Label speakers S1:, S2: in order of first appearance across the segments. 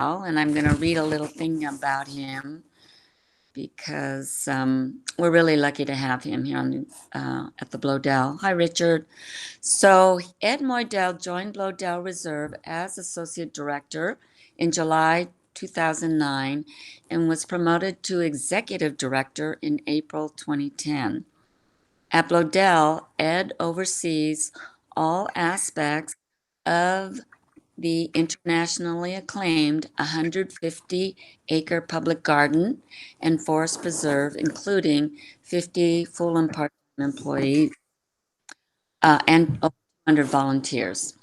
S1: and I'm going to read a little thing about him because we're really lucky to have him here on at the Bloedel. Hi, Richard. So Ed Moydell joined Bloedel Reserve as Associate Director in July 2009 and was promoted to Executive Director in April 2010. At Bloedel, Ed oversees all aspects of the internationally acclaimed 150-acre public garden and forest preserve, including 50 full and part-time employees and over 200 volunteers.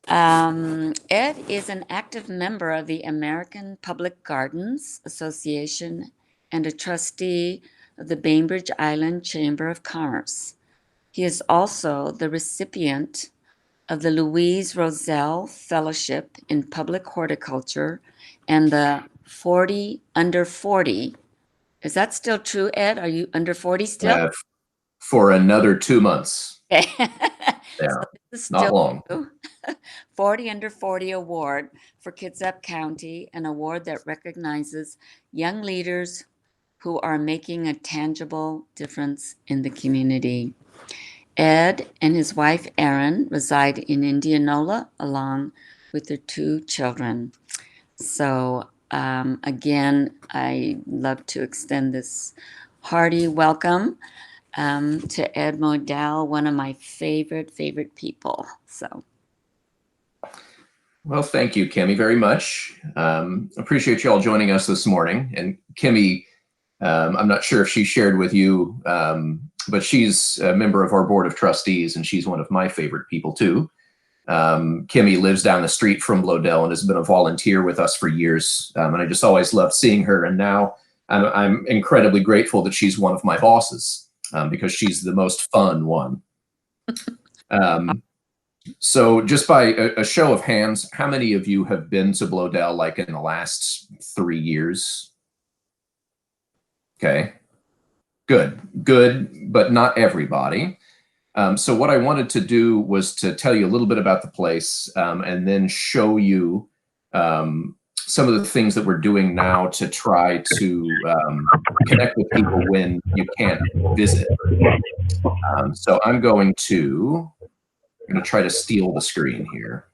S1: Ed is an active member of the American Public Gardens Association and a trustee of the Bainbridge Island Chamber of Commerce. He is also the recipient of the Louise Roselle Fellowship in Public Horticulture and the 40 under 40. Is that still true, Ed? Are you under 40 still?
S2: For another 2 months.
S1: Okay.
S2: Yeah,
S1: So this is still
S2: not long.
S1: true. 40 under 40 award for Kitsap County, an award that recognizes young leaders who are making a tangible difference in the community. Ed and his wife, Erin, reside in Indianola along with their 2 children. So again, I love to extend this hearty welcome to Ed Moydell, one of my favorite people. So.
S2: Well, thank you, Kimmy, very much. Appreciate you all joining us this morning. And Kimmy, I'm not sure if she shared with you, but she's a member of our board of trustees, and she's one of my favorite people too. Kimmy lives down the street from Bloedel and has been a volunteer with us for years. And I just always loved seeing her. And now I'm incredibly grateful that she's one of my bosses because she's the most fun one. So just by a show of hands, how many of you have been to Bloedel like in the last 3 years? Okay, good, but not everybody. So what I wanted to do was to tell you a little bit about the place and then show you some of the things that we're doing now to try to connect with people when you can't visit. So I'm going to try to steal the screen here.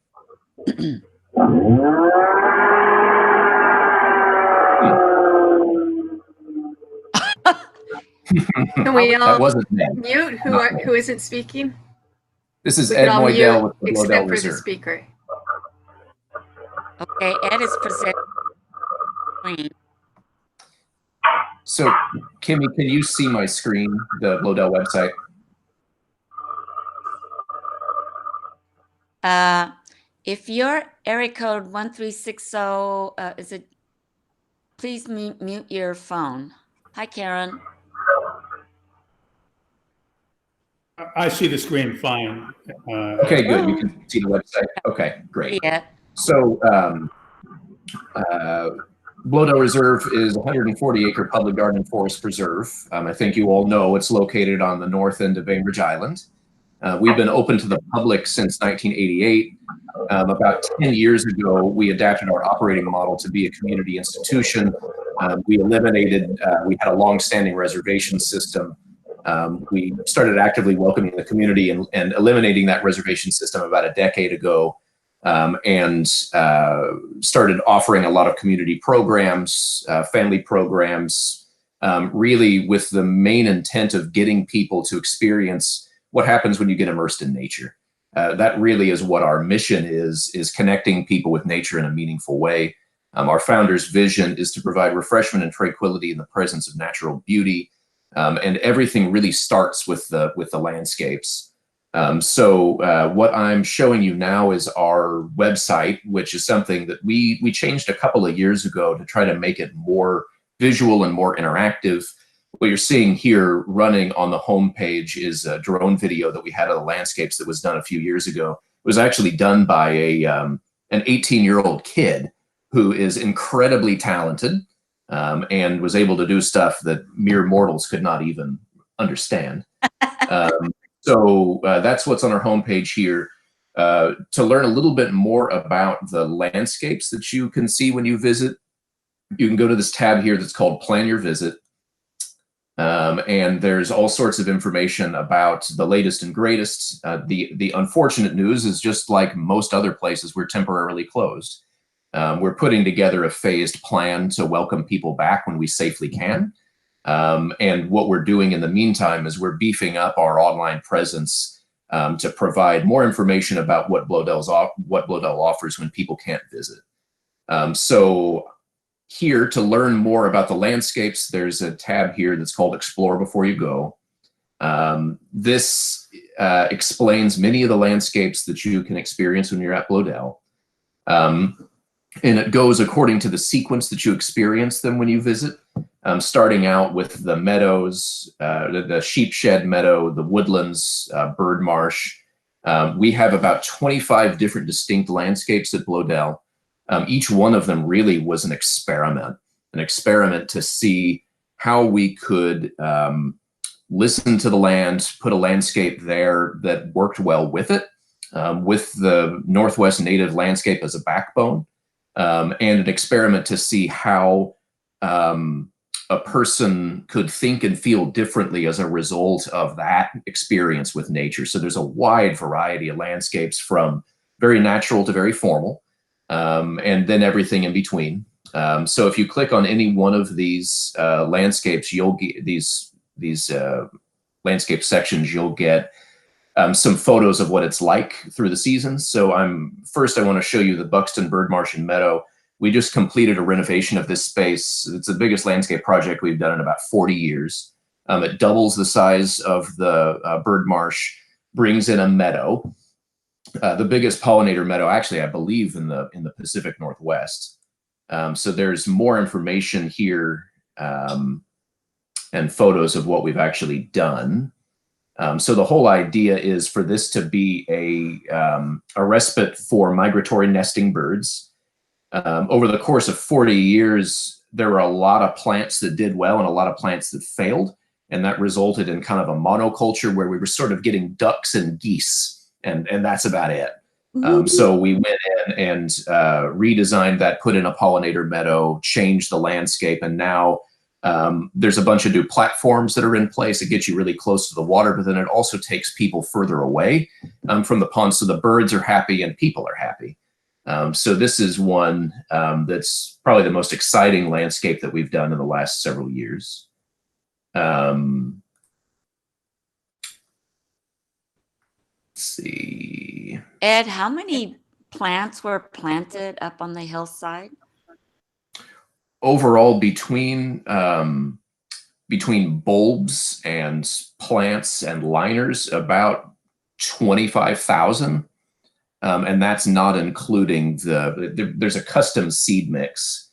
S3: Can we all
S2: that wasn't
S3: mute who isn't speaking?
S2: This is Ed Moydell with the
S3: except
S2: Bloedel
S3: for
S2: Reserve.
S3: the speaker.
S1: Okay, Ed is presenting.
S2: So, Kimmy, can you see my screen, the Bloedel website?
S1: If your area code 1360, is it? Please mute your phone. Hi, Karen.
S4: I see the screen fine.
S2: Okay, good. You can see the website. Okay, great.
S1: Yeah.
S2: So, Bloedel Reserve is a 140-acre public garden and forest preserve. I think you all know it's located on the north end of Bainbridge Island. We've been open to the public since 1988. About 10 years ago, we adapted our operating model to be a community institution. We had a long-standing reservation system. We started actively welcoming the community and eliminating that reservation system about a decade ago, and started offering a lot of community programs, family programs, really with the main intent of getting people to experience what happens when you get immersed in nature. That really is what our mission is connecting people with nature in a meaningful way. Our founder's vision is to provide refreshment and tranquility in the presence of natural beauty. And everything really starts with the landscapes. So what I'm showing you now is our website, which is something that we changed a couple of years ago to try to make it more visual and more interactive. What you're seeing here running on the homepage is a drone video that we had of the landscapes that was done a few years ago. It was actually done by an 18-year-old kid who is incredibly talented. And was able to do stuff that mere mortals could not even understand. So that's what's on our homepage here. To learn a little bit more about the landscapes that you can see when you visit, you can go to this tab here that's called Plan Your Visit. And there's all sorts of information about the latest and greatest. The unfortunate news is, just like most other places, we're temporarily closed. We're putting together a phased plan to welcome people back when we safely can. And what we're doing in the meantime is we're beefing up our online presence to provide more information about what Bloedel offers when people can't visit. So here, to learn more about the landscapes, there's a tab here that's called Explore Before You Go. This explains many of the landscapes that you can experience when you're at Bloedel. And it goes according to the sequence that you experience them when you visit, starting out with the meadows, the sheep shed meadow, the woodlands, bird marsh. We have about 25 different distinct landscapes at Bloedel. Each one of them really was an experiment to see how we could listen to the land, put a landscape there that worked well with it, with the Northwest native landscape as a backbone. And an experiment to see how a person could think and feel differently as a result of that experience with nature. So there's a wide variety of landscapes, from very natural to very formal, and then everything in between. So if you click on any one of these landscapes, you'll get these landscape sections, you'll get some photos of what it's like through the seasons. So first I want to show you the Buxton Bird Marsh and Meadow. We just completed a renovation of this space. It's the biggest landscape project we've done in about 40 years. It doubles the size of the bird marsh, brings in a meadow, the biggest pollinator meadow, actually, I believe, in the Pacific Northwest. So there's more information here and photos of what we've actually done. So the whole idea is for this to be a respite for migratory nesting birds. Over the course of 40 years, there were a lot of plants that did well and a lot of plants that failed. And that resulted in kind of a monoculture where we were sort of getting ducks and geese, and that's about it. So we went in and redesigned that, put in a pollinator meadow, changed the landscape, and now there's a bunch of new platforms that are in place. It gets you really close to the water, but then it also takes people further away from the pond, so the birds are happy and people are happy. So this is one that's probably the most exciting landscape that we've done in the last several years. Let's see.
S1: Ed, how many plants were planted up on the hillside?
S2: Overall, between bulbs and plants and liners, about 25,000. And that's not including there's a custom seed mix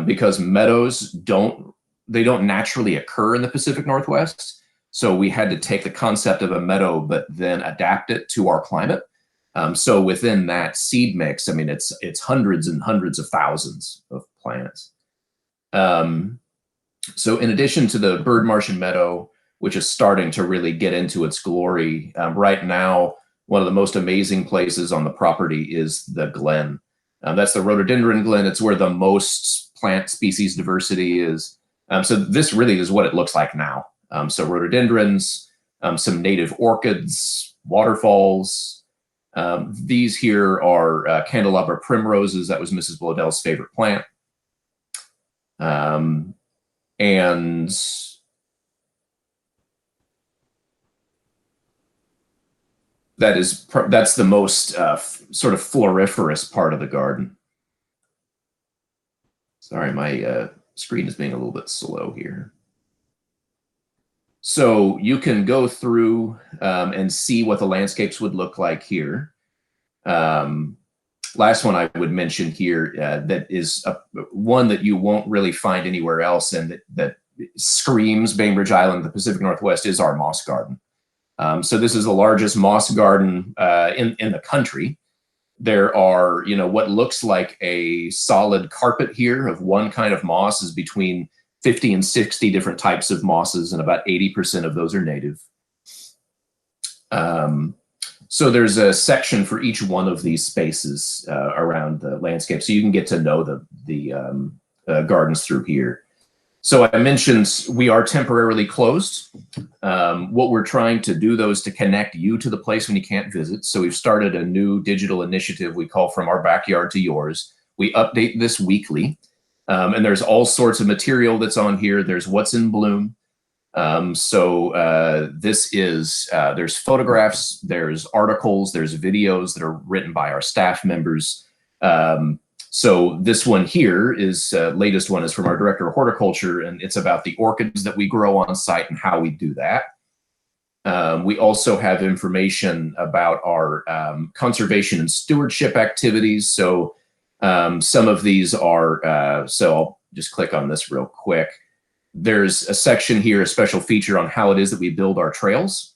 S2: because meadows don't naturally occur in the Pacific Northwest. So we had to take the concept of a meadow, but then adapt it to our climate. So within that seed mix, I mean, it's hundreds and hundreds of thousands of plants. So in addition to the bird marsh and meadow, which is starting to really get into its glory, right now, one of the most amazing places on the property is the Glen. That's the Rhododendron Glen. It's where the most plant species diversity is. So this really is what it looks like now. So rhododendrons, some native orchids, waterfalls. These here are Candelabra Primroses. That was Mrs. Bloedel's favorite plant. And that's the most sort of floriferous part of the garden. Sorry, my screen is being a little bit slow here. So you can go through and see what the landscapes would look like here. Last one I would mention here that is one that you won't really find anywhere else, and that screams Bainbridge Island, the Pacific Northwest, is our Mosque Garden. So this is the largest moss garden in the country. There are, what looks like a solid carpet here of one kind of moss is between 50 and 60 different types of mosses, and about 80% of those are native. So there's a section for each one of these spaces around the landscape, so you can get to know the gardens through here. So I mentioned we are temporarily closed. What we're trying to do, though, is to connect you to the place when you can't visit. So we've started a new digital initiative we call From Our Backyard to Yours. We update this weekly, and there's all sorts of material that's on here. There's what's in bloom. This is, there's photographs, there's articles, there's videos that are written by our staff members. So this one here is, latest one is from our director of horticulture, and it's about the orchids that we grow on site and how we do that. We also have information about our conservation and stewardship activities. So some of these are, so I'll just click on this real quick. There's a section here, a special feature on how it is that we build our trails.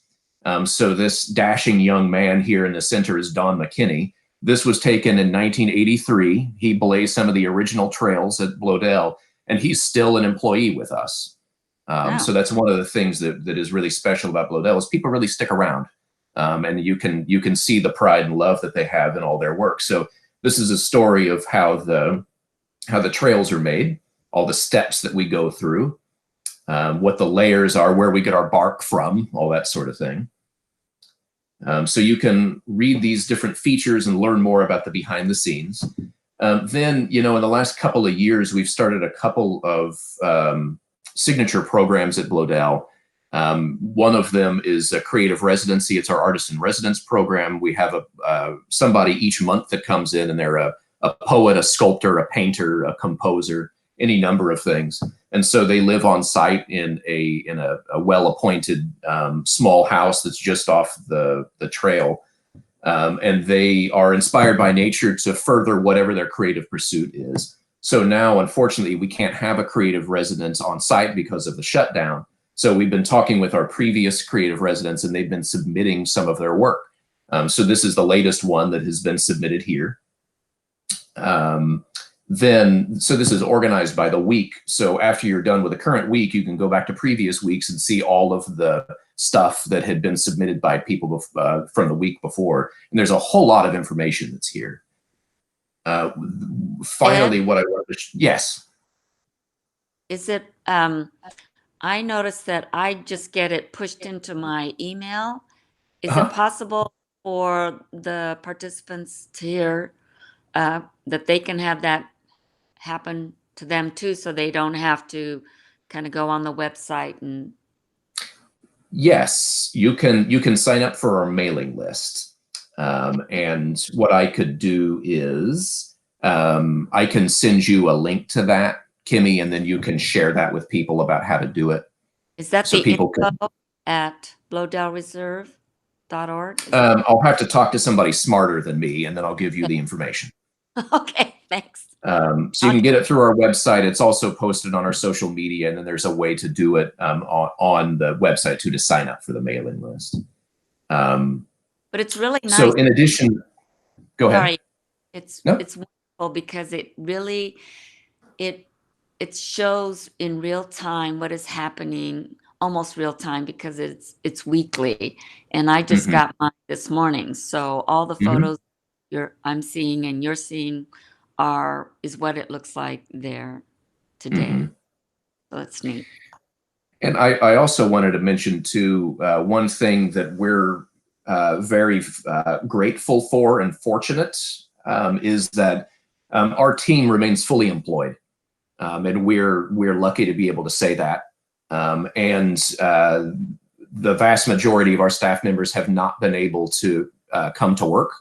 S2: So this dashing young man here in the center is Don McKinney. This was taken in 1983. He blazed some of the original trails at Bloedel, and he's still an employee with us.
S1: Wow.
S2: So that's one of the things that is really special about Bloedel is people really stick around, and you can see the pride and love that they have in all their work. So this is a story of how the trails are made, all the steps that we go through. What the layers are, where we get our bark from, all that sort of thing. So you can read these different features and learn more about the behind the scenes. Then, in the last couple of years, we've started a couple of signature programs at Bloedel. One of them is a creative residency. It's our artist in residence program. We have somebody each month that comes in, and they're a poet, a sculptor, a painter, a composer, any number of things. And so they live on site in a well-appointed small house that's just off the trail. And they are inspired by nature to further whatever their creative pursuit is. So now, unfortunately, we can't have a creative residence on site because of the shutdown. So we've been talking with our previous creative residents, and they've been submitting some of their work. So this is the latest one that has been submitted here. So this is organized by the week. So after you're done with the current week, you can go back to previous weeks and see all of the stuff that had been submitted by people from the week before. And there's a whole lot of information that's here. Finally, what I want to, yes.
S1: Is it, I noticed that I just get it pushed into my email. Is it possible for the participants to hear that they can have that happen to them too, so they don't have to kind of go on the website and?
S2: Yes, you can sign up for our mailing list. And what I could do is I can send you a link to that, Kimmy, and then you can share that with people about how to do it.
S1: Is that
S2: so
S1: the
S2: people
S1: info at bloedelreserve.org?
S2: I'll have to talk to somebody smarter than me, and then I'll give you the information.
S1: Okay, thanks.
S2: So you can get it through our website. It's also posted on our social media, and then there's a way to do it on the website too, to sign up for the mailing list.
S1: But it's really nice.
S2: So in addition, go ahead.
S1: Sorry, it's wonderful because it really it shows in real time what is happening, almost real time, because it's weekly, and I just got mine this morning. So all the photos I'm seeing and you're seeing is what it looks like there today. So that's neat.
S2: And I also wanted to mention too, one thing that we're very grateful for and fortunate is that our team remains fully employed, and we're lucky to be able to say that. And the vast majority of our staff members have not been able to come to work,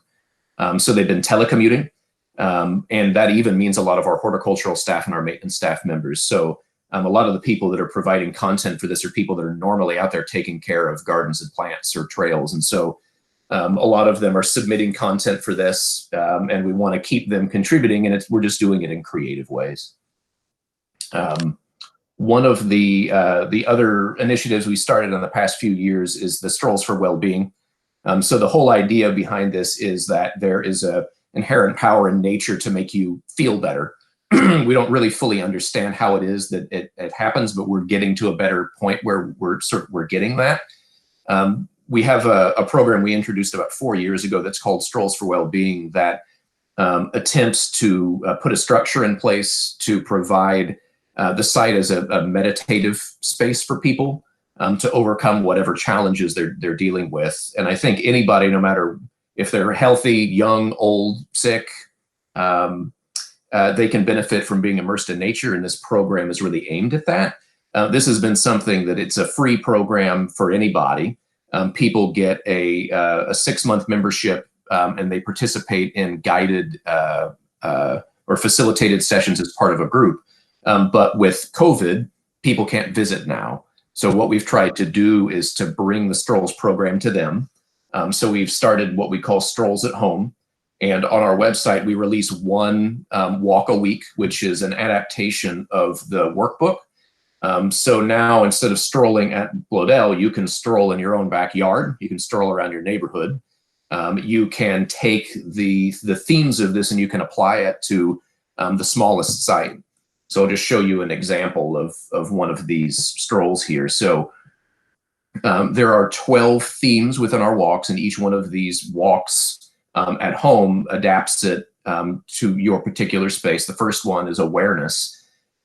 S2: so they've been telecommuting, and that even means a lot of our horticultural staff and our maintenance staff members. So a lot of the people that are providing content for this are people that are normally out there taking care of gardens and plants or trails. And so a lot of them are submitting content for this, and we want to keep them contributing, and we're just doing it in creative ways. One of the other initiatives we started in the past few years is the Strolls for Wellbeing. So the whole idea behind this is that there is a inherent power in nature to make you feel better. We don't really fully understand how it is that it happens, but we're getting to a better point where we're getting that. we have a program we introduced about 4 years ago that's called Strolls for Wellbeing that attempts to put a structure in place to provide the site as a meditative space for people to overcome whatever challenges they're dealing with. And I think anybody, no matter if they're healthy, young, old, sick, they can benefit from being immersed in nature, and this program is really aimed at that. This has been something that it's a free program for anybody. People get a 6-month membership, and they participate in guided or facilitated sessions as part of a group. But with COVID, people can't visit now. So what we've tried to do is to bring the Strolls program to them. So we've started what we call Strolls at Home. And on our website, we release one walk a week, which is an adaptation of the workbook. So now instead of strolling at Bloedel, you can stroll in your own backyard. You can stroll around your neighborhood. You can take the themes of this and you can apply it to the smallest site. So I'll just show you an example of one of these strolls here. So there are 12 themes within our walks, and each one of these walks at home adapts it to your particular space. The first one is awareness.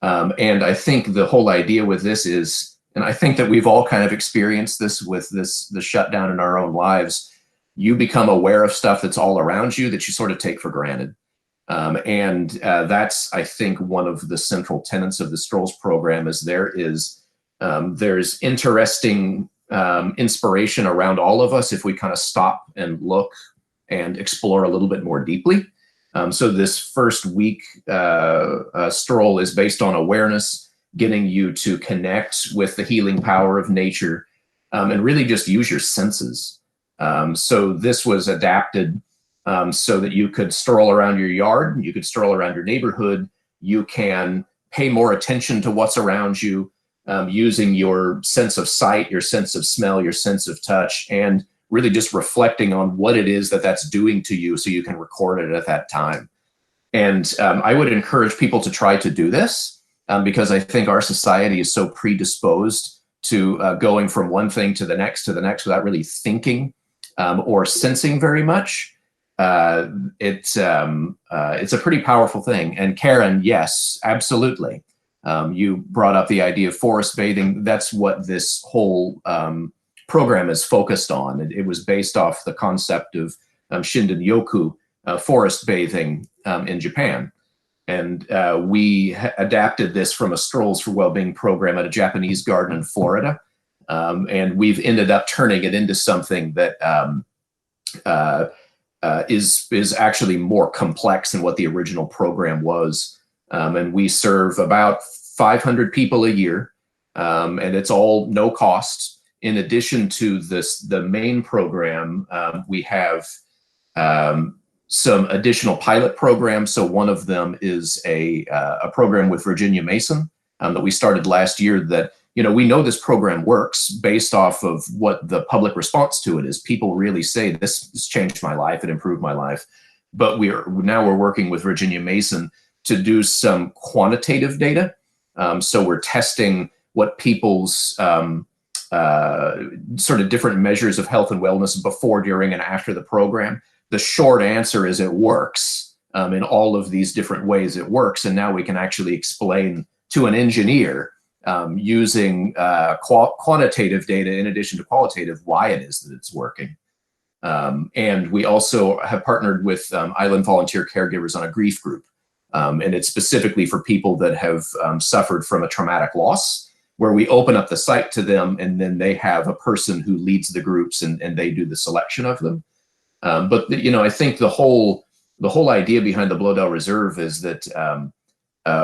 S2: And I think the whole idea with this is, and I think that we've all kind of experienced this with the shutdown in our own lives, you become aware of stuff that's all around you that you sort of take for granted. That's, I think, one of the central tenets of the Strolls program is there's interesting inspiration around all of us if we kind of stop and look and explore a little bit more deeply. So this first week stroll is based on awareness, getting you to connect with the healing power of nature, and really just use your senses. So this was adapted so that you could stroll around your yard, you could stroll around your neighborhood, you can pay more attention to what's around you, using your sense of sight, your sense of smell, your sense of touch, and really just reflecting on what it is that's doing to you so you can record it at that time. And I would encourage people to try to do this because I think our society is so predisposed to going from one thing to the next without really thinking or sensing very much. It's a pretty powerful thing. And Karen, yes, absolutely. You brought up the idea of forest bathing. That's what this whole program is focused on. It was based off the concept of Shinrin-yoku, forest bathing in Japan. And we adapted this from a Strolls for Wellbeing program at a Japanese garden in Florida. And we've ended up turning it into something that is actually more complex than what the original program was. And we serve about 500 people a year, and it's all no cost. In addition to the main program, we have some additional pilot programs. So one of them is a program with Virginia Mason that we started last year that, we know this program works based off of what the public response to it is. People really say this changed my life, it improved my life. But we're working with Virginia Mason to do some quantitative data. So we're testing what people's sort of different measures of health and wellness before, during, and after the program. The short answer is it works. In all of these different ways it works. And now we can actually explain to an engineer using quantitative data in addition to qualitative why it is that it's working. And we also have partnered with Island Volunteer Caregivers on a grief group. And it's specifically for people that have suffered from a traumatic loss, where we open up the site to them and then they have a person who leads the groups and they do the selection of them. But I think the whole idea behind the Bloedel Reserve is that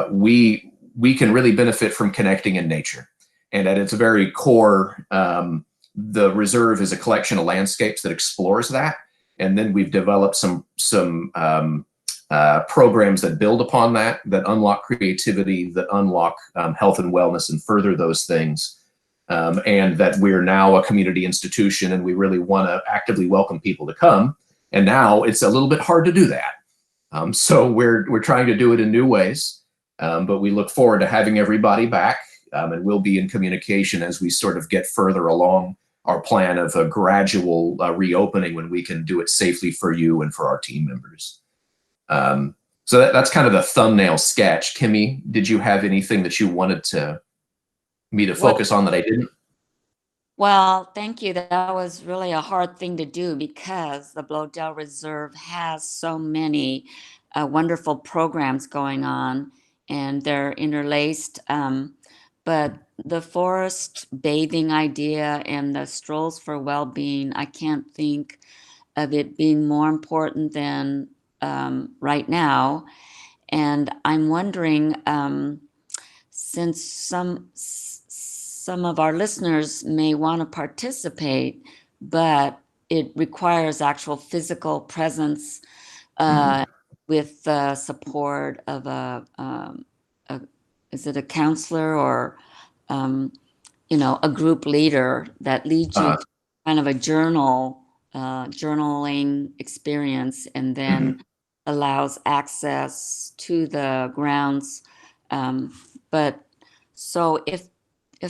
S2: we can really benefit from connecting in nature. And at its very core, the reserve is a collection of landscapes that explores that. And then we've developed some programs that build upon that unlock creativity, that unlock health and wellness and further those things. And that we're now a community institution and we really want to actively welcome people to come. And now it's a little bit hard to do that. So we're trying to do it in new ways, but we look forward to having everybody back, and we'll be in communication as we sort of get further along our plan of a gradual reopening when we can do it safely for you and for our team members. So that's kind of the thumbnail sketch. Kimmy, did you have anything that you wanted me to focus on that I didn't?
S1: Well, thank you. That was really a hard thing to do because the Bloedel Reserve has so many wonderful programs going on, and they're interlaced. But the forest bathing idea and the strolls for well-being, I can't think of it being more important than right now. And I'm wondering, since some of our listeners may want to participate, but it requires actual physical presence with the support of is it a counselor or a group leader that leads you through kind of a journaling experience, and then allows access to the grounds. But so if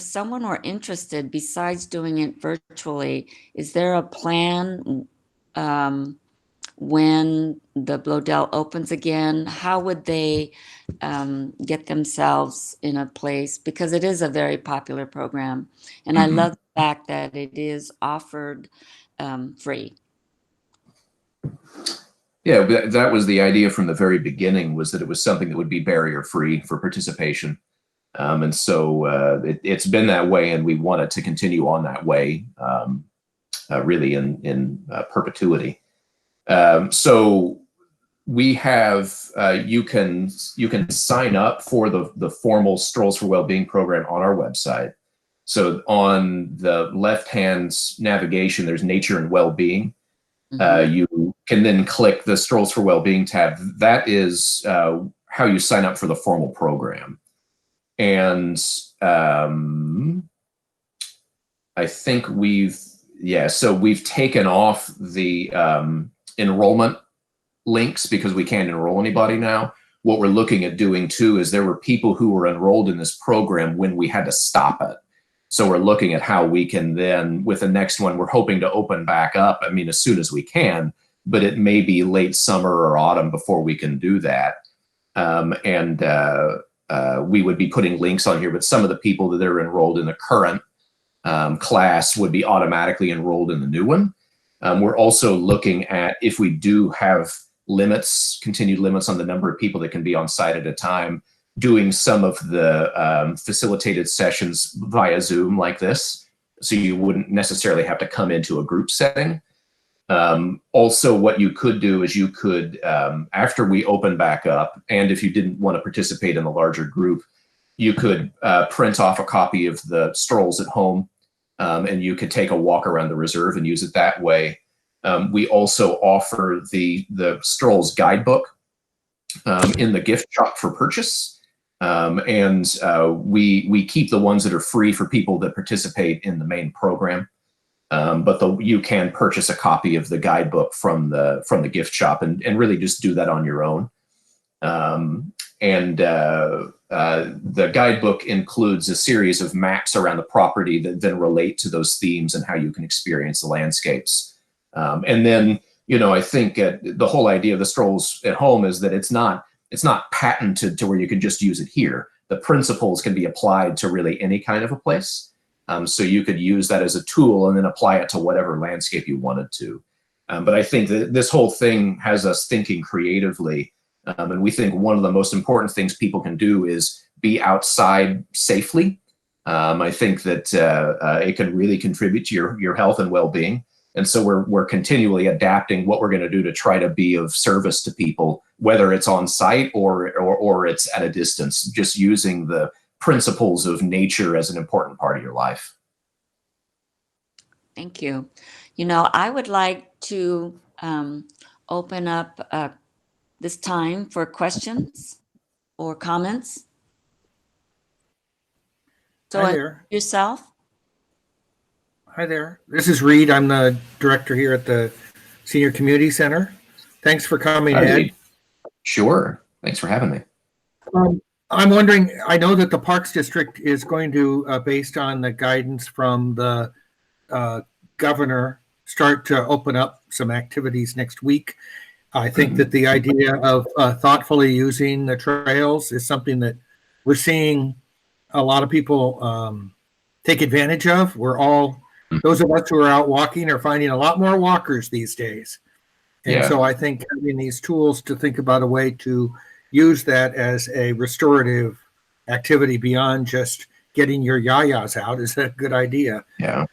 S1: someone were interested, besides doing it virtually, is there a plan when the Bloedel opens again? How would they get themselves in a place? Because it is a very popular program, and I love the fact that it is offered free.
S2: Yeah, that was the idea from the very beginning, was that it was something that would be barrier-free for participation. And so it's been that way, and we want it to continue on that way, really in perpetuity. So we have, you can sign up for the formal Strolls for Wellbeing program on our website. So on the left-hand navigation, there's Nature and Wellbeing. You can then click the Strolls for Wellbeing tab. That is how you sign up for the formal program. And I think so we've taken off the enrollment links because we can't enroll anybody now. What we're looking at doing too is there were people who were enrolled in this program when we had to stop it. So we're looking at how we can then, with the next one, we're hoping to open back up, I mean, as soon as we can, but it may be late summer or autumn before we can do that. We would be putting links on here, but some of the people that are enrolled in the current class would be automatically enrolled in the new one. We're also looking at, if we do have limits, continued limits on the number of people that can be on site at a time, doing some of the facilitated sessions via Zoom like this, so you wouldn't necessarily have to come into a group setting. Also, what you could do is you could, after we open back up, and if you didn't want to participate in the larger group, you could print off a copy of the Strolls at home, and you could take a walk around the reserve and use it that way. We also offer the Strolls guidebook in the gift shop for purchase. We keep the ones that are free for people that participate in the main program. But you can purchase a copy of the guidebook from the gift shop and really just do that on your own. The guidebook includes a series of maps around the property that then relate to those themes and how you can experience the landscapes. And then, I think the whole idea of the Strolls at home is that it's not patented to where you can just use it here. The principles can be applied to really any kind of a place. So you could use that as a tool and then apply it to whatever landscape you wanted to. But I think that this whole thing has us thinking creatively. And we think one of the most important things people can do is be outside safely. I think that it can really contribute to your health and well-being. And so we're continually adapting what we're going to do to try to be of service to people, whether it's on site or it's at a distance, just using the principles of nature as an important part of your life.
S1: Thank you. I would like to open up this time for questions or comments. So
S5: Hi there.
S1: Yourself?
S5: Hi there. This is Reed. I'm the director here at the Senior Community Center. Thanks for coming, Ed.
S2: Sure. Thanks for having me.
S5: I'm wondering, I know that the Parks District is going to, based on the guidance from the governor start to open up some activities next week. I think that the idea of thoughtfully using the trails is something that we're seeing a lot of people take advantage of. Those of us who are out walking are finding a lot more walkers these days. And so I think having these tools to think about a way to use that as a restorative activity beyond just getting your yayas out is a good idea.
S2: Yeah.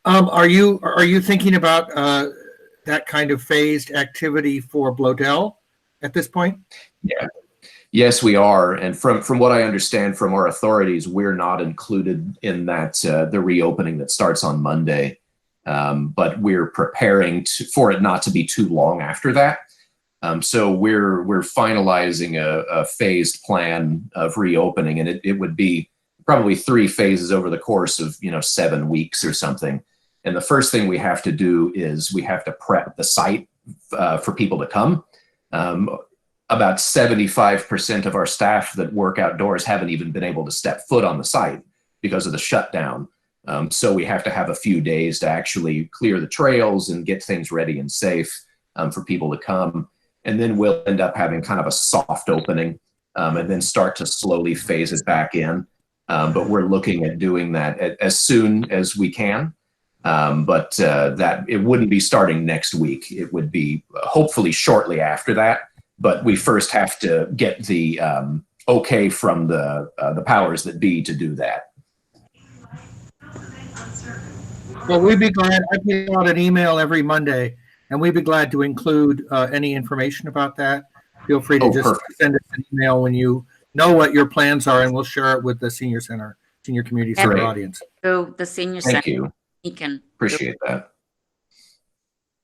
S5: Are you thinking about that kind of phased activity for Bloedel at this point?
S2: Yeah. Yes, we are. And from what I understand from our authorities, we're not included in that the reopening that starts on Monday. But we're preparing for it not to be too long after that. So we're finalizing a phased plan of reopening, and it would be probably 3 phases over the course of 7 weeks or something. And the first thing we have to do is we have to prep the site for people to come. About 75% of our staff that work outdoors haven't even been able to step foot on the site because of the shutdown. So we have to have a few days to actually clear the trails and get things ready and safe for people to come. And then we'll end up having kind of a soft opening and then start to slowly phase it back in. But we're looking at doing that as soon as we can. But that it wouldn't be starting next week. It would be hopefully shortly after that. But we first have to get the okay from the powers that be to do that.
S5: Well, we'd be glad. I get out an email every Monday, and we'd be glad to include any information about that. Feel free to just send us an email when you know what your plans are, and we'll share it with the senior community center audience.
S1: So the senior
S2: Thank
S1: center,
S2: you.
S1: he can
S2: Appreciate that.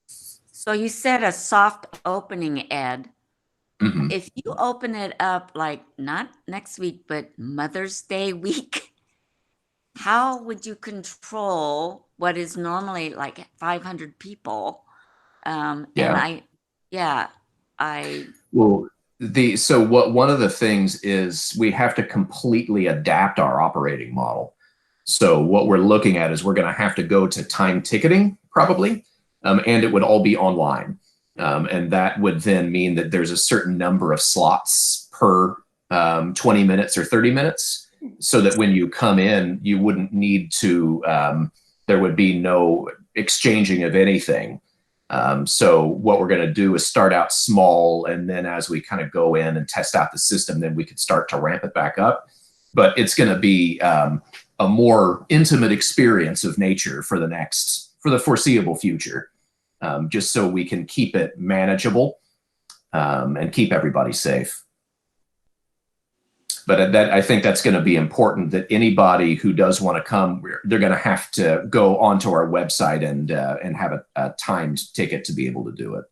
S1: So you said a soft opening, Ed.
S2: Mhm.
S1: If you open it up like not next week, but Mother's Day week, how would you control what is normally like 500 people? And
S2: Well, one of the things is we have to completely adapt our operating model. So what we're looking at is we're going to have to go to time ticketing probably, and it would all be online. And that would then mean that there's a certain number of slots per 20 minutes or 30 minutes, so that when you come in, you wouldn't need to, there would be no exchanging of anything. So what we're going to do is start out small, and then as we kind of go in and test out the system, then we could start to ramp it back up. But it's going to be a more intimate experience of nature for the foreseeable future. Just so we can keep it manageable and keep everybody safe. But I think that's going to be important, that anybody who does want to come, they're going to have to go onto our website and have a timed ticket to be able to do it.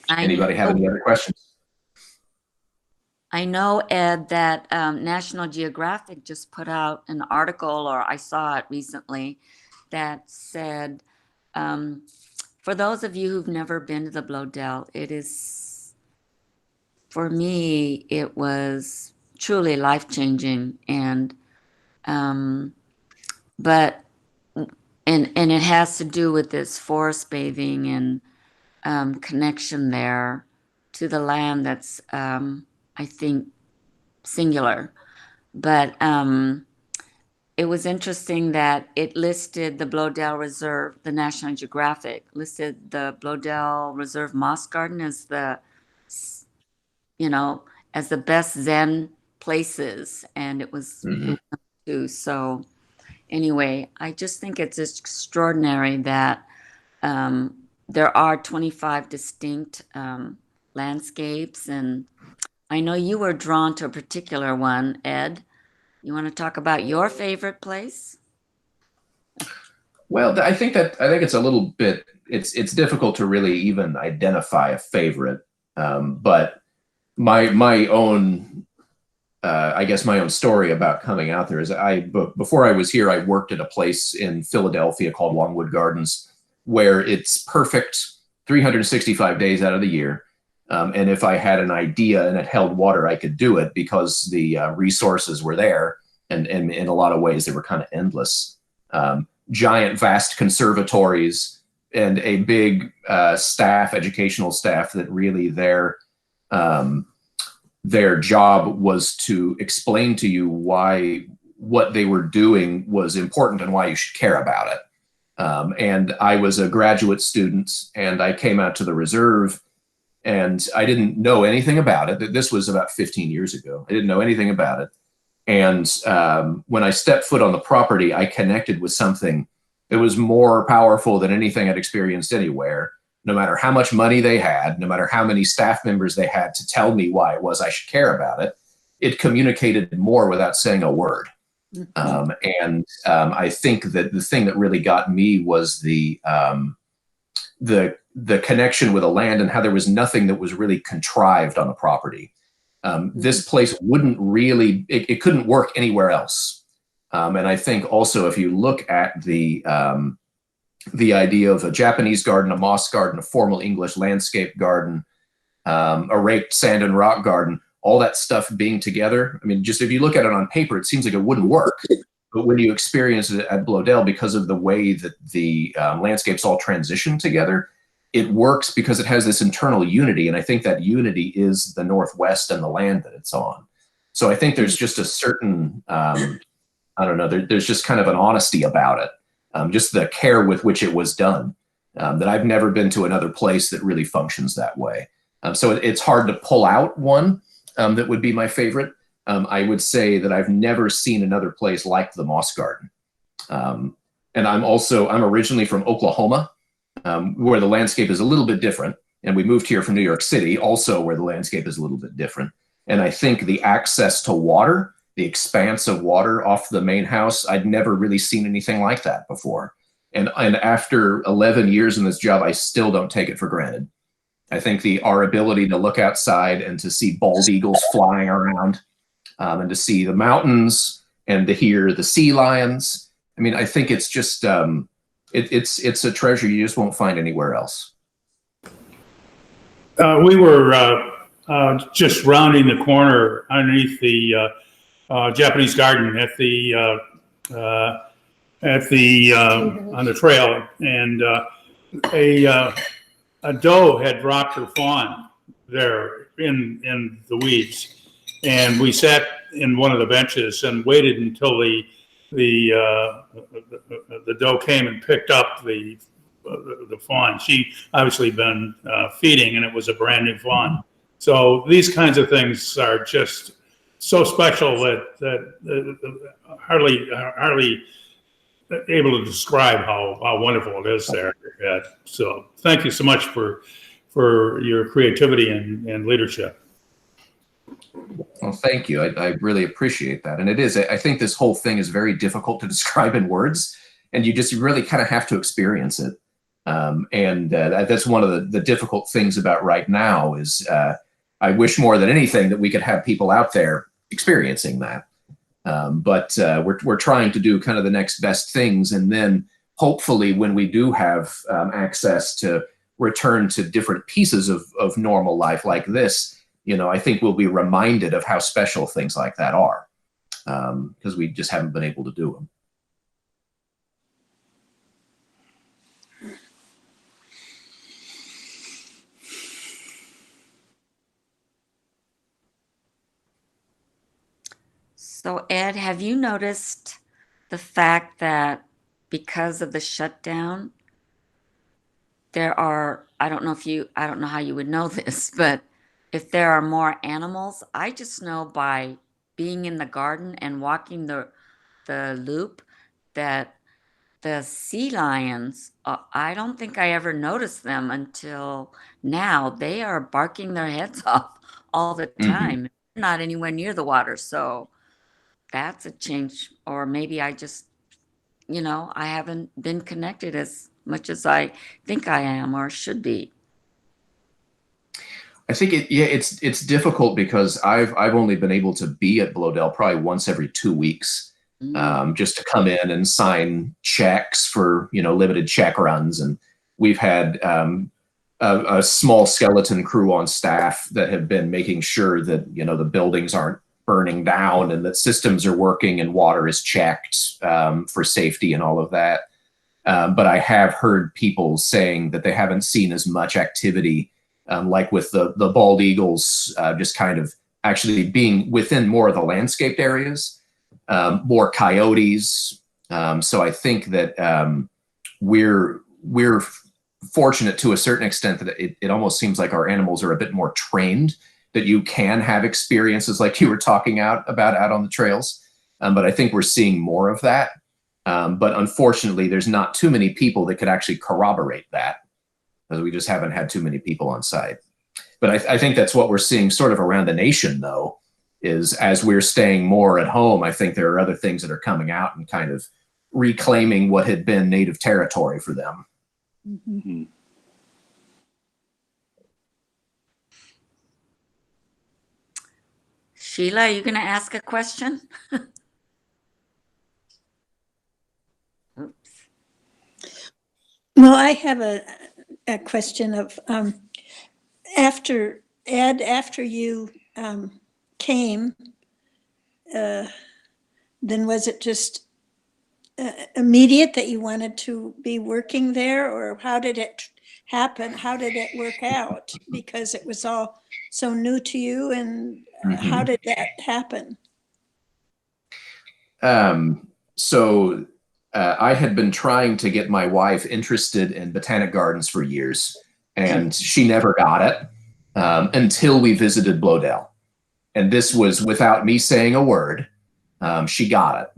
S2: Anybody have any other questions?
S1: I know, Ed, that National Geographic just put out an article, or I saw it recently, that said, for those of you who've never been to the Bloedel, for me, it was truly life-changing. And it has to do with this forest bathing and connection there to the land that's I think singular, but it was interesting that it listed the Bloedel Reserve, the National Geographic listed the Bloedel Reserve Mosque Garden as as the best Zen places, and it was too. So anyway, I just think it's extraordinary that there are 25 distinct landscapes, and I know you were drawn to a particular one, Ed. You want to talk about your favorite place?
S2: Well, I think it's a little bit, it's difficult to really even identify a favorite. But my own, I guess my own story about coming out there is before I was here, I worked at a place in Philadelphia called Longwood Gardens, where it's perfect 365 days out of the year. And if I had an idea and it held water, I could do it because the resources were there. And in a lot of ways, they were kind of endless. Giant, vast conservatories and a big educational staff that really their job was to explain to you why what they were doing was important and why you should care about it. And I was a graduate student, and I came out to the reserve, and I didn't know anything about it. This was about 15 years ago. I didn't know anything about it. And when I stepped foot on the property, I connected with something that was more powerful than anything I'd experienced anywhere. No matter how much money they had, no matter how many staff members they had to tell me why it was I should care about it, it communicated more without saying a word. I think that the thing that really got me was the connection with the land and how there was nothing that was really contrived on the property. This place wouldn't really, it couldn't work anywhere else. And I think also if you look at the idea of a Japanese garden, a Mosque Garden, a formal English landscape garden, a raked sand and rock garden, all that stuff being together. I mean, just if you look at it on paper, it seems like it wouldn't work. But when you experience it at Bloedel, because of the way that the landscapes all transition together, it works because it has this internal unity. And I think that unity is the Northwest and the land that it's on. So I think there's just a certain, I don't know, there's just kind of an honesty about it. Just the care with which it was done, that I've never been to another place that really functions that way. So it's hard to pull out one that would be my favorite. I would say that I've never seen another place like the Mosque Garden. And I'm originally from Oklahoma, where the landscape is a little bit different. And we moved here from New York City, also where the landscape is a little bit different. And I think the access to water, the expanse of water off the main house, I'd never really seen anything like that before. And after 11 years in this job, I still don't take it for granted. I think our ability to look outside and to see bald eagles flying around, and to see the mountains and to hear the sea lions. I mean, I think it's just, it's a treasure you just won't find anywhere else.
S4: We were just rounding the corner underneath the Japanese garden on the trail, and a doe had dropped her fawn there in the weeds, and we sat in one of the benches and waited until the doe came and picked up the fawn. She obviously been feeding, and it was a brand new fawn. So these kinds of things are just so special that hardly able to describe how wonderful it is there. So thank you so much for your creativity and leadership.
S2: Well, thank you. I really appreciate that. And it is, I think this whole thing is very difficult to describe in words, and you just really kind of have to experience it. That's one of the difficult things about right now is I wish more than anything that we could have people out there experiencing that. But we're trying to do kind of the next best things. And then hopefully when we do have access to return to different pieces of normal life like this, I think we'll be reminded of how special things like that are, because we just haven't been able to do them.
S1: So Ed, have you noticed the fact that because of the shutdown, there are, I don't know how you would know this, but if there are more animals, I just know by being in the garden and walking the loop that the sea lions, I don't think I ever noticed them until now. They are barking their heads off all the time. Mm-hmm. Not anywhere near the water. So that's a change. Or maybe I just, I haven't been connected as much as I think I am or should be.
S2: I think it's difficult because I've only been able to be at Bloedel probably once every 2 weeks, just to come in and sign checks for limited check runs, and we've had a small skeleton crew on staff that have been making sure that, you know, the buildings aren't burning down and that systems are working and water is checked for safety and all of that. But I have heard people saying that they haven't seen as much activity, like with the bald eagles, just kind of actually being within more of the landscaped areas, more coyotes. So I think that we're fortunate to a certain extent that it almost seems like our animals are a bit more trained, that you can have experiences like you were talking about out on the trails. But I think we're seeing more of that. But unfortunately, there's not too many people that could actually corroborate that, because we just haven't had too many people on site. But I think that's what we're seeing sort of around the nation, though, is as we're staying more at home, I think there are other things that are coming out and kind of reclaiming what had been native territory for them.
S6: Mm-hmm.
S1: Sheila, are you going to ask a question? Oops.
S6: Well, I have a question of after Ed, after you came, then was it just immediate that you wanted to be working there, or how did it happen? How did it work out? Because it was all so new to you, and how did that happen?
S2: So I had been trying to get my wife interested in botanic gardens for years, and she never got it until we visited Bloedel. And this was without me saying a word. She got it.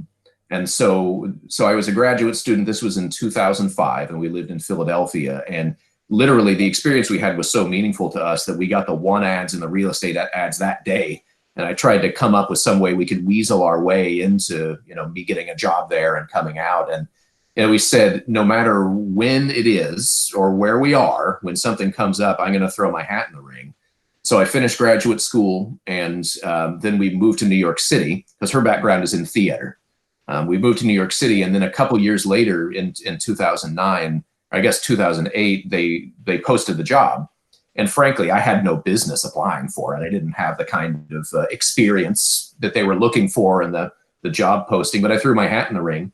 S2: And so I was a graduate student. This was in 2005, and we lived in Philadelphia. And literally the experience we had was so meaningful to us that we got the one ads and the real estate ads that day. And I tried to come up with some way we could weasel our way into, you know, me getting a job there and coming out. And we said, no matter when it is or where we are, when something comes up, I'm going to throw my hat in the ring. So I finished graduate school, and then we moved to New York City because her background is in theater. We moved to New York City, and then a couple years later in 2009, I guess 2008, they posted the job. And frankly, I had no business applying for it. I didn't have the kind of experience that they were looking for in the job posting, but I threw my hat in the ring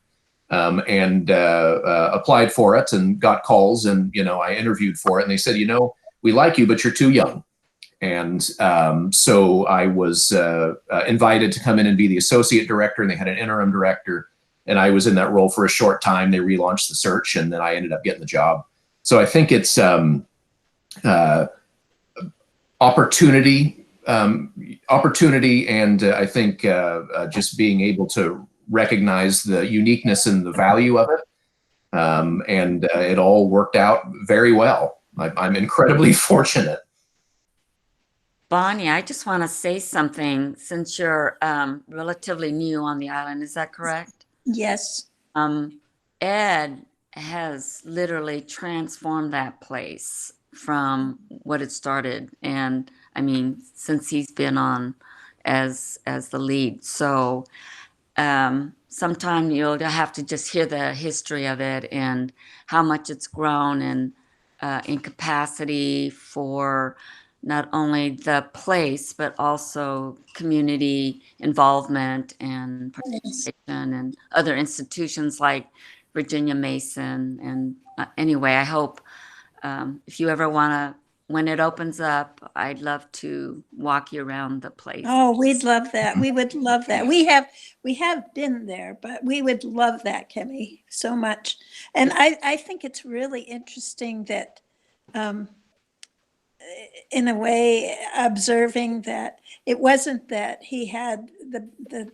S2: and applied for it and got calls, and, you know, I interviewed for it, and they said, you know, we like you, but you're too young. And so I was invited to come in and be the associate director, and they had an interim director, and I was in that role for a short time. They relaunched the search, and then I ended up getting the job. So I think it's opportunity, and I think just being able to recognize the uniqueness and the value of it. And it all worked out very well. I'm incredibly fortunate.
S1: Bonnie, I just want to say something since you're relatively new on the island. Is that correct?
S6: Yes.
S1: Ed has literally transformed that place from what it started. And I mean, since he's been on as the lead. So sometime you'll have to just hear the history of it and how much it's grown, and in capacity for not only the place, but also community involvement and participation and other institutions like Virginia Mason. And anyway, I hope if you ever want to, when it opens up, I'd love to walk you around the place.
S6: Oh, we'd love that. We would love that. We have been there, but we would love that, Kimmy, so much. And I think it's really interesting that, in a way, observing that it wasn't that he had the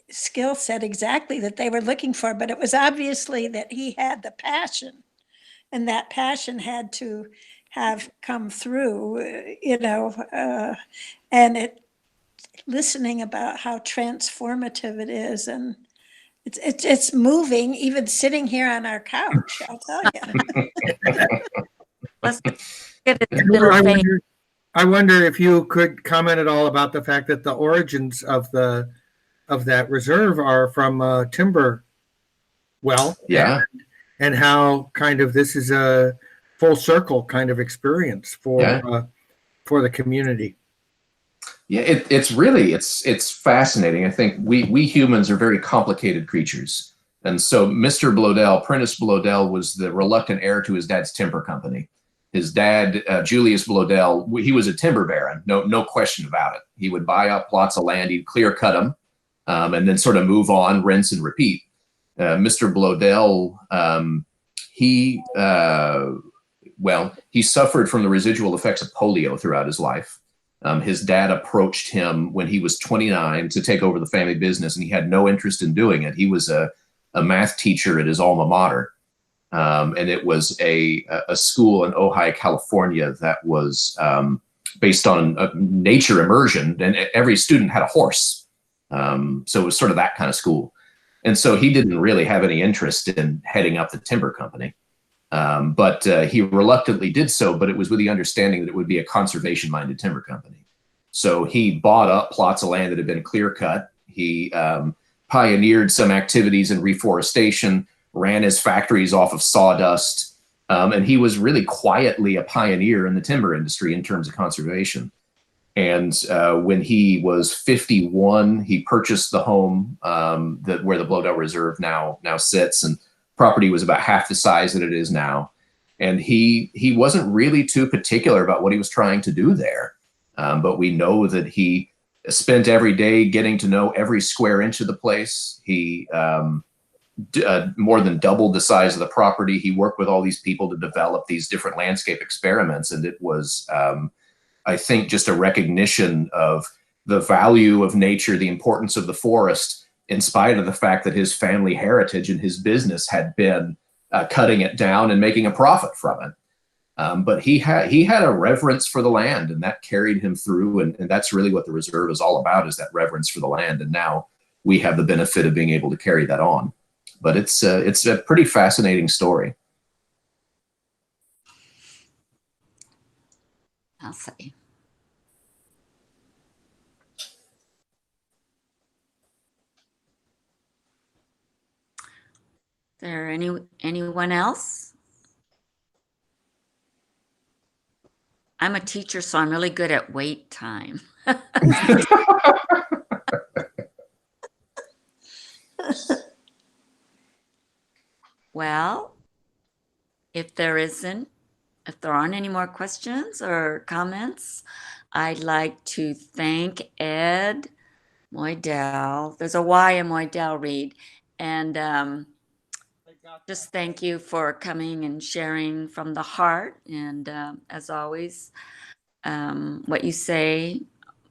S6: skill set exactly that they were looking for, but it was obviously that he had the passion, and that passion had to have come through, you know, and it listening about how transformative it is, and it's moving, even sitting here on our couch, I'll tell you.
S1: Let's get a little thing.
S5: I wonder if you could comment at all about the fact that the origins of that reserve are from timber well,
S2: Yeah.
S5: and how kind of this is a full circle kind of experience for
S2: Yeah.
S5: for the community.
S2: Yeah, it's fascinating. I think we humans are very complicated creatures. And so Mr. Bloedel, Prentice Bloedel, was the reluctant heir to his dad's timber company. His dad, Julius Bloedel, he was a timber baron, no question about it. He would buy up plots of land, he'd clear cut them, and then sort of move on, rinse and repeat. Mr. Bloedel, he suffered from the residual effects of polio throughout his life. His dad approached him when he was 29 to take over the family business, and he had no interest in doing it. He was a math teacher at his alma mater. And it was a school in Ojai, California that was based on nature immersion, and every student had a horse. So it was sort of that kind of school. And so he didn't really have any interest in heading up the timber company. But he reluctantly did so, but it was with the understanding that it would be a conservation-minded timber company. So he bought up plots of land that had been clear-cut. He pioneered some activities in reforestation, ran his factories off of sawdust, and he was really quietly a pioneer in the timber industry in terms of conservation. And when he was 51, he purchased the home where the Bloedel Reserve now sits, and property was about half the size that it is now. And he wasn't really too particular about what he was trying to do there. But we know that he spent every day getting to know every square inch of the place. He more than doubled the size of the property. He worked with all these people to develop these different landscape experiments. And it was, I think, just a recognition of the value of nature, the importance of the forest, in spite of the fact that his family heritage and his business had been cutting it down and making a profit from it. But he had a reverence for the land, and that carried him through. And that's really what the reserve is all about, is that reverence for the land. And now we have the benefit of being able to carry that on. But it's a pretty fascinating story.
S1: I'll say. Is there anyone else? I'm a teacher, so I'm really good at wait time. Well, if there aren't any more questions or comments, I'd like to thank Ed Moydell. There's a Y in Moydell, Reed. And just thank you for coming and sharing from the heart. And as always, what you say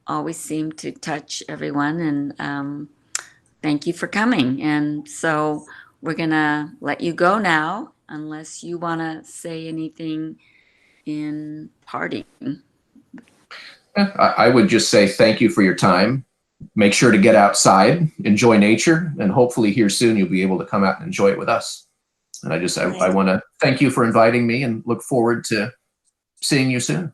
S1: always seem to touch everyone. And thank you for coming. And so we're going to let you go now, unless you want to say anything in parting.
S2: I would just say thank you for your time. Make sure to get outside, enjoy nature, and hopefully here soon you'll be able to come out and enjoy it with us. And I want to thank you for inviting me and look forward to seeing you soon.